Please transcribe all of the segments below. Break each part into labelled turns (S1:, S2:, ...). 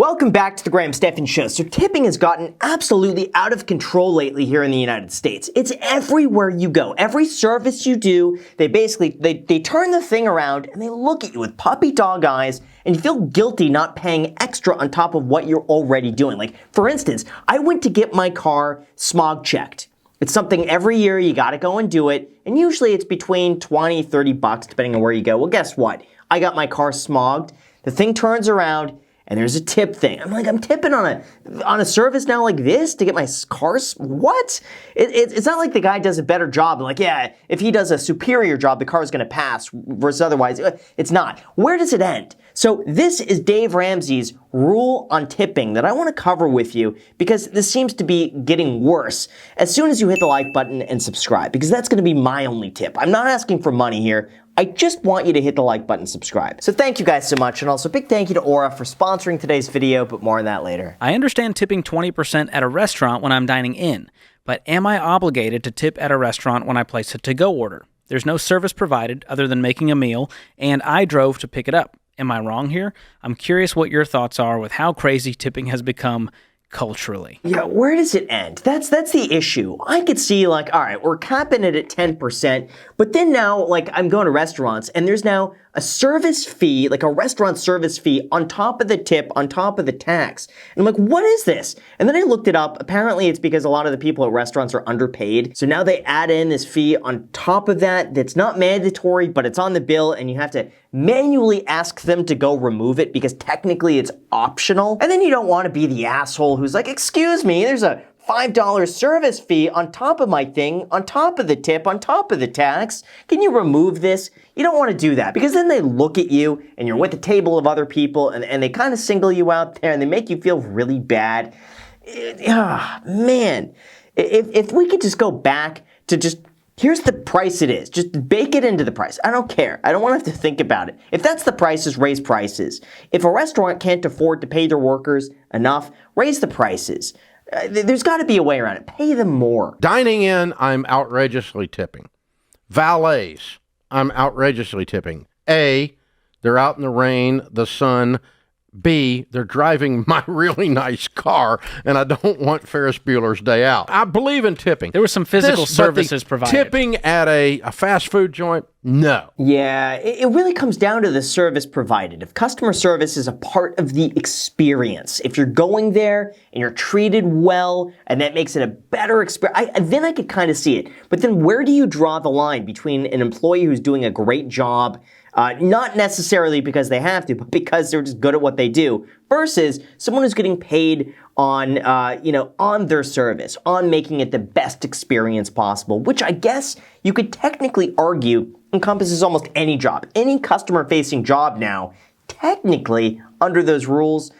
S1: Welcome back to the Graham Stephan Show. So tipping has gotten absolutely out of control lately here in the United States. It's everywhere you go. Every service you do, they turn the thing around and they look at you with puppy dog eyes and you feel guilty not paying extra on top of what you're already doing. Like, for instance, I went to get my car smog checked. It's something every year you gotta go and do it, and usually it's between 20, 30 bucks depending on where you go. Well, guess what? I got my car smogged. The thing turns around and there's a tip thing. I'm like, I'm tipping on a service now like this to get my car, what? It's not like the guy does a better job. Like, yeah, if he does a superior job, the car is gonna pass versus otherwise. It's not. Where does it end? So this is Dave Ramsey's rule on tipping that I wanna cover with you because this seems to be getting worse as soon as you hit the like button and subscribe, because that's gonna be my only tip. I'm not asking for money here. I just want you to hit the like button and subscribe. So thank you guys so much, and also big thank you to Aura for sponsoring today's video, but more on that later.
S2: I understand tipping 20% at a restaurant when I'm dining in, but am I obligated to tip at a restaurant when I place a to-go order? There's no service provided other than making a meal, and I drove to pick it up. Am I wrong here? I'm curious what your thoughts are with how crazy tipping has become culturally.
S1: Yeah, where does it end? That's the issue. I could see, like, all right, we're capping it at 10%, but then now, like, I'm going to restaurants and there's now a service fee, like a restaurant service fee on top of the tip, on top of the tax. And I'm like, what is this? And then I looked it up. Apparently it's because a lot of the people at restaurants are underpaid. So now they add in this fee on top of that that's not mandatory, but it's on the bill and you have to manually ask them to go remove it because technically it's optional. And then you don't want to be the asshole who's like, excuse me, there's a $5 service fee on top of my thing, on top of the tip, on top of the tax. Can you remove this? You don't want to do that because then they look at you and you're with a table of other people and they kind of single you out there and they make you feel really bad. Man, if we could just go back to just, here's the price it is. Just bake it into the price. I don't care. I don't want to have to think about it. If that's the prices, raise prices. If a restaurant can't afford to pay their workers enough, raise the prices. There's got to be a way around it. Pay them more.
S3: Dining in, I'm outrageously tipping. Valets, I'm outrageously tipping. A, they're out in the rain, the sun. B, they're driving my really nice car, and I don't want Ferris Bueller's Day Out. I believe in tipping.
S2: There were some physical services provided.
S3: Tipping at a fast food joint, no.
S1: Yeah, it really comes down to the service provided. If customer service is a part of the experience, if you're going there and you're treated well, and that makes it a better experience, then I could kind of see it. But then where do you draw the line between an employee who's doing a great job, not necessarily because they have to, but because they're just good at what they do, versus someone who's getting paid on, on their service, on making it the best experience possible, which I guess you could technically argue encompasses almost any job. Any customer-facing job now, technically, under those rules,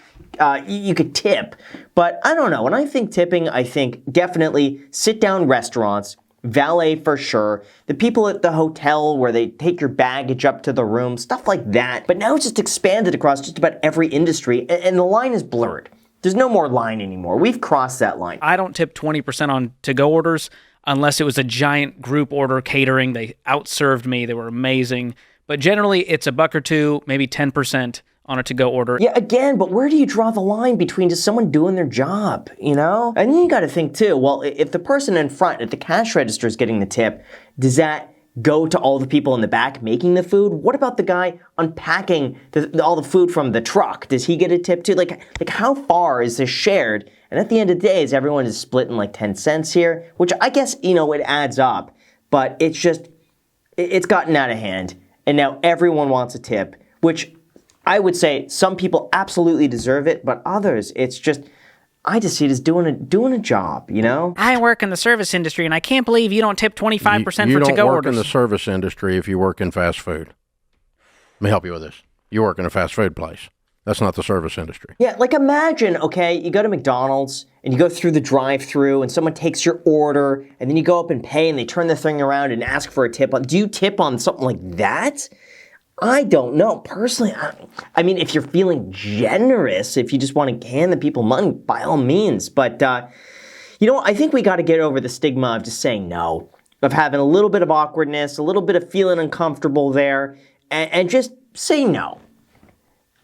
S1: you could tip. But I don't know. When I think tipping, I think definitely sit-down restaurants, valet for sure, the people at the hotel where they take your baggage up to the room, stuff like that. But now it's just expanded across just about every industry, and the line is blurred. There's no more line anymore. We've crossed that line.
S2: I don't tip 20% on to-go orders unless it was a giant group order catering. They outserved me. They were amazing. But generally, it's $1 or $2, maybe 10% on a to-go order.
S1: Yeah, again, but where do you draw the line between just someone doing their job, you know? And then you gotta think too, well, if the person in front at the cash register is getting the tip, does that go to all the people in the back making the food? What about the guy unpacking all the food from the truck? Does he get a tip too? Like how far is this shared? And at the end of the day, is everyone is splitting like 10 cents here? Which I guess, it adds up, but it's gotten out of hand. And now everyone wants a tip, which I would say some people absolutely deserve it, but others, I just see it as doing a job, you know?
S2: I work in the service industry, and I can't believe you don't tip 25% for to-go orders.
S3: You don't work in the service industry if you work in fast food. Let me help you with this. You work in a fast food place. That's not the service industry.
S1: Yeah, like imagine, okay, you go to McDonald's and you go through the drive-thru and someone takes your order and then you go up and pay and they turn the thing around and ask for a tip. Do you tip on something like that? I don't know. Personally, I mean, if you're feeling generous, if you just want to hand the people money, by all means. But, I think we got to get over the stigma of just saying no, of having a little bit of awkwardness, a little bit of feeling uncomfortable there, and just say no.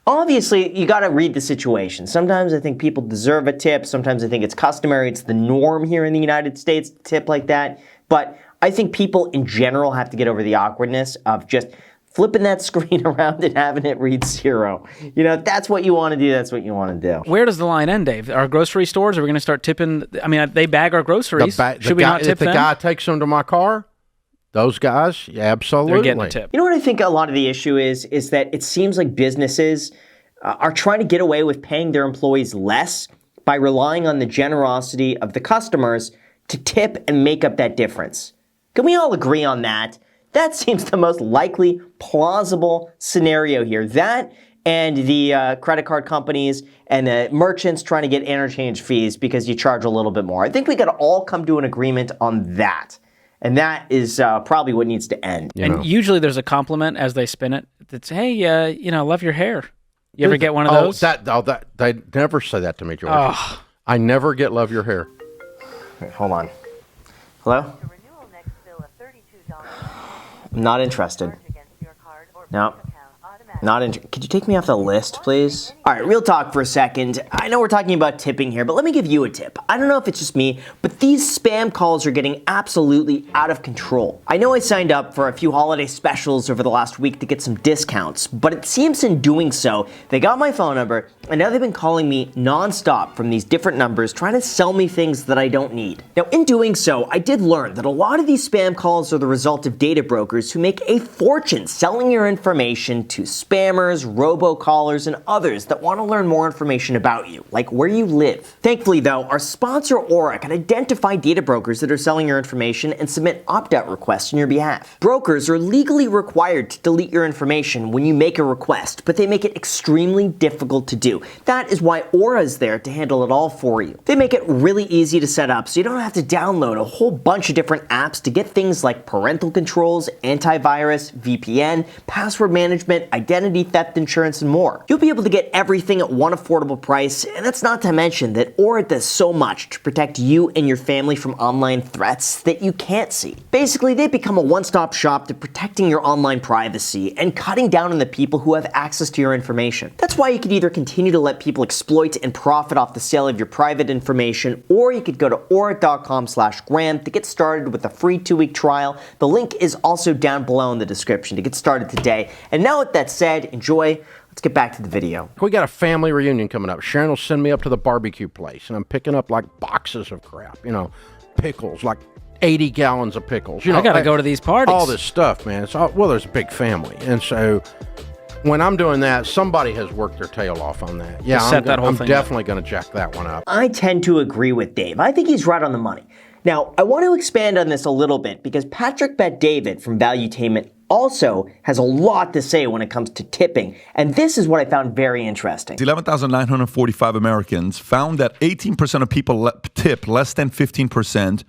S1: Obviously, you got to read the situation. Sometimes I think people deserve a tip. Sometimes I think it's customary. It's the norm here in the United States to tip like that. But I think people in general have to get over the awkwardness of just flipping that screen around and having it read 0. You know, if that's what you want to do, that's what you want to do.
S2: Where does the line end, Dave? Our grocery stores, are we going to start tipping? I mean, they bag our groceries. Should we not tip them?
S3: If the guy takes them to my car, those guys, yeah, absolutely.
S2: They're getting a tip.
S1: You know what I think a lot of the issue is that it seems like businesses are trying to get away with paying their employees less by relying on the generosity of the customers to tip and make up that difference. Can we all agree on that? That seems the most likely, plausible scenario here. That and the credit card companies and the merchants trying to get interchange fees because you charge a little bit more. I think we got to all come to an agreement on that. And that is probably what needs to end.
S2: And usually there's a compliment as they spin it that's, hey, love your hair. You ever get one of those?
S3: They never say that to me, George.
S2: Oh.
S3: I never get love your hair.
S1: Wait, hold on. Hello? I'm not interested. No. Could you take me off the list, please? All right, real talk for a second. I know we're talking about tipping here, but let me give you a tip. I don't know if it's just me, but these spam calls are getting absolutely out of control. I know I signed up for a few holiday specials over the last week to get some discounts, but it seems in doing so, they got my phone number, and now they've been calling me nonstop from these different numbers, trying to sell me things that I don't need. Now, in doing so, I did learn that a lot of these spam calls are the result of data brokers who make a fortune selling your information to spammers, robocallers, and others that want to learn more information about you, like where you live. Thankfully, though, our sponsor Aura can identify data brokers that are selling your information and submit opt-out requests on your behalf. Brokers are legally required to delete your information when you make a request, but they make it extremely difficult to do. That is why Aura is there to handle it all for you. They make it really easy to set up, so you don't have to download a whole bunch of different apps to get things like parental controls, antivirus, VPN, password management, identity theft insurance, and more. You'll be able to get everything at one affordable price, and that's not to mention that Aura does so much to protect you and your family from online threats that you can't see. Basically, they become a one-stop shop to protecting your online privacy and cutting down on the people who have access to your information. That's why you could either continue to let people exploit and profit off the sale of your private information, or you could go to aura.com/Graham to get started with a free 2-week trial. The link is also down below in the description to get started today. And now with that said, enjoy. Let's get back to the video.
S3: We got a family reunion coming up. Sharon will send me up to the barbecue place, and I'm picking up like boxes of crap, pickles, like 80 gallons of pickles.
S2: I got to go to these parties.
S3: All this stuff, man. There's a big family. And so when I'm doing that, somebody has worked their tail off on that. Yeah, I'm definitely going to jack that one up.
S1: I tend to agree with Dave. I think he's right on the money. Now, I want to expand on this a little bit because Patrick Bet-David from Valuetainment also has a lot to say when it comes to tipping, and this is what I found very interesting.
S4: 11,945 Americans found that 18% of people tip less than 15%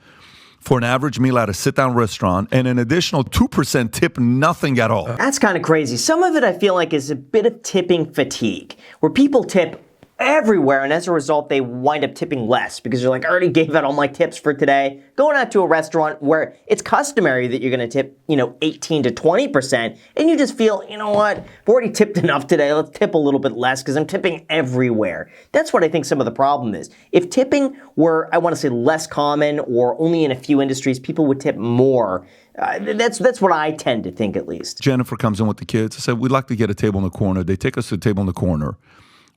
S4: for an average meal at a sit-down restaurant, and an additional 2% tip nothing at all.
S1: That's kind of crazy. Some of it I feel like is a bit of tipping fatigue, where people tip everywhere, and as a result, they wind up tipping less because you're like, I already gave out all my tips for today. Going out to a restaurant where it's customary that you're going to tip, 18 to 20%, and you just feel, you know what, I've already tipped enough today. Let's tip a little bit less because I'm tipping everywhere. That's what I think some of the problem is. If tipping were, I want to say, less common or only in a few industries, people would tip more. That's what I tend to think, at least.
S4: Jennifer comes in with the kids. I said, we'd like to get a table in the corner. They take us to the table in the corner.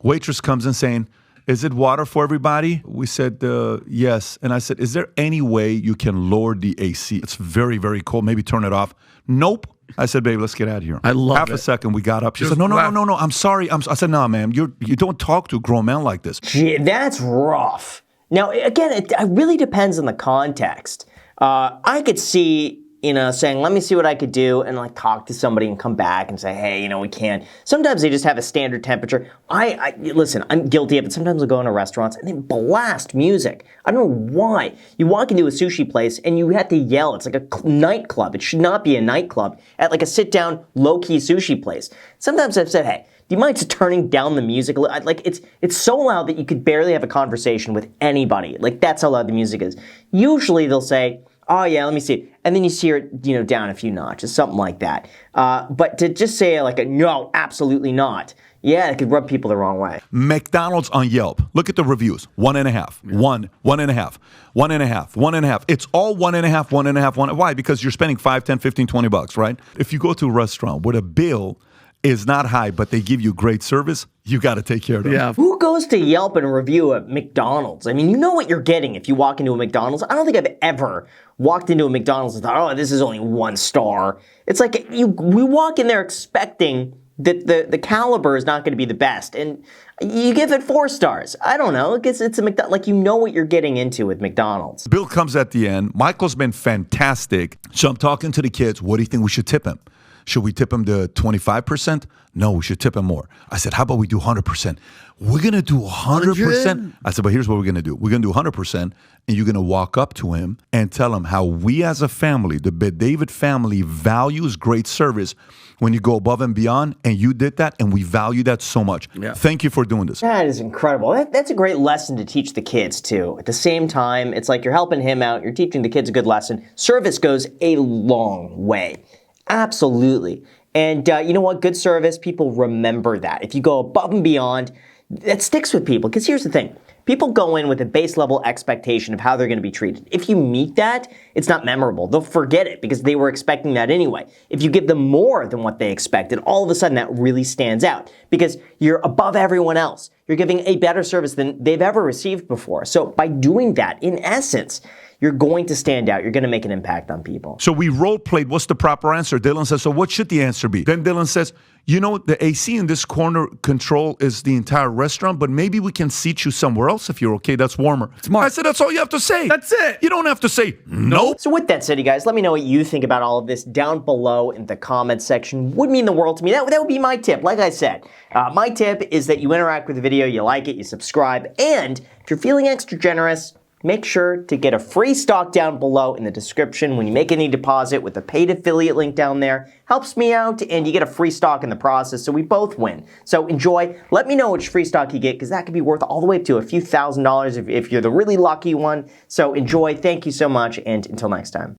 S4: Waitress comes in saying, is it water for everybody? We said, yes. And I said, is there any way you can lower the AC? It's very, very cold. Maybe turn it off. Nope. I said, babe, let's get out of here.
S5: I love
S4: Half
S5: it.
S4: a second, we got up. She said, no, I'm sorry. I said, no, ma'am, you don't talk to a grown man like this.
S1: Gee, that's rough. Now, again, it really depends on the context. I could see, saying, let me see what I could do, and talk to somebody and come back and say, hey, we can't. Sometimes they just have a standard temperature. Listen, I'm guilty of it. Sometimes I'll go into restaurants and they blast music. I don't know why. You walk into a sushi place and you have to yell. It's like a nightclub. It should not be a nightclub at a sit-down, low-key sushi place. Sometimes I've said, hey, do you mind just turning down the music? It's so loud that you could barely have a conversation with anybody. That's how loud the music is. Usually they'll say, oh yeah, let me see. And then you see it, down a few notches, something like that. But to just say no, absolutely not, Yeah, it could rub people the wrong way.
S4: McDonald's on Yelp. Look at the reviews. 1.5, 1.5, 1.5, 1.5. It's all 1.5, 1.5, 1. Why? Because you're spending 5, 10, 15, 20 bucks, right? If you go to a restaurant where the bill is not high, but they give you great service, you got to take care of them.
S2: Yeah.
S1: Who goes to Yelp and review a McDonald's? I mean, you know what you're getting if you walk into a McDonald's. I don't think I've ever walked into a McDonald's and thought, oh, this is only 1 star. It's like we walk in there expecting that the caliber is not going to be the best, and you give it 4 stars. I don't know. It's a McDonald's. Like, you know what you're getting into with McDonald's.
S4: Bill comes at the end. Michael's been fantastic. So I'm talking to the kids. What do you think we should tip him? Should we tip him to 25%? No, we should tip him more. I said, how about we do 100%? We're going to do 100%. I said, but here's what we're going to do. We're going to do 100%, and you're going to walk up to him and tell him how we as a family, the David family, values great service when you go above and beyond, and you did that, and we value that so much.
S2: Yeah.
S4: Thank you for doing this.
S1: That is incredible. That's a great lesson to teach the kids, too. At the same time, it's like you're helping him out. You're teaching the kids a good lesson. Service goes a long way. Absolutely. And you know what? Good service, people remember that. If you go above and beyond, that sticks with people. Because here's the thing. People go in with a base level expectation of how they're going to be treated. If you meet that, it's not memorable. They'll forget it because they were expecting that anyway. If you give them more than what they expected, all of a sudden that really stands out because you're above everyone else. You're giving a better service than they've ever received before. So by doing that, in essence, you're going to stand out. You're going to make an impact on people.
S4: So we role played. What's the proper answer? Dylan says, so what should the answer be? Then Dylan says, you know, the AC in this corner control is the entire restaurant, but maybe we can seat you somewhere else if you're okay. That's warmer.
S2: Smart.
S4: I said, that's all you have to say.
S2: That's it.
S4: You don't have to say nope.
S1: So with that said, you guys, let me know what you think about all of this down below in the comments section. Would mean the world to me. That would be my tip. Like I said, my tip is that you interact with the video, you like it, you subscribe, and if you're feeling extra generous, make sure to get a free stock down below in the description when you make any deposit with the paid affiliate link down there. Helps me out, and you get a free stock in the process, so we both win. So enjoy. Let me know which free stock you get, because that could be worth all the way up to a few $1,000s if you're the really lucky one. So enjoy. Thank you so much, and until next time.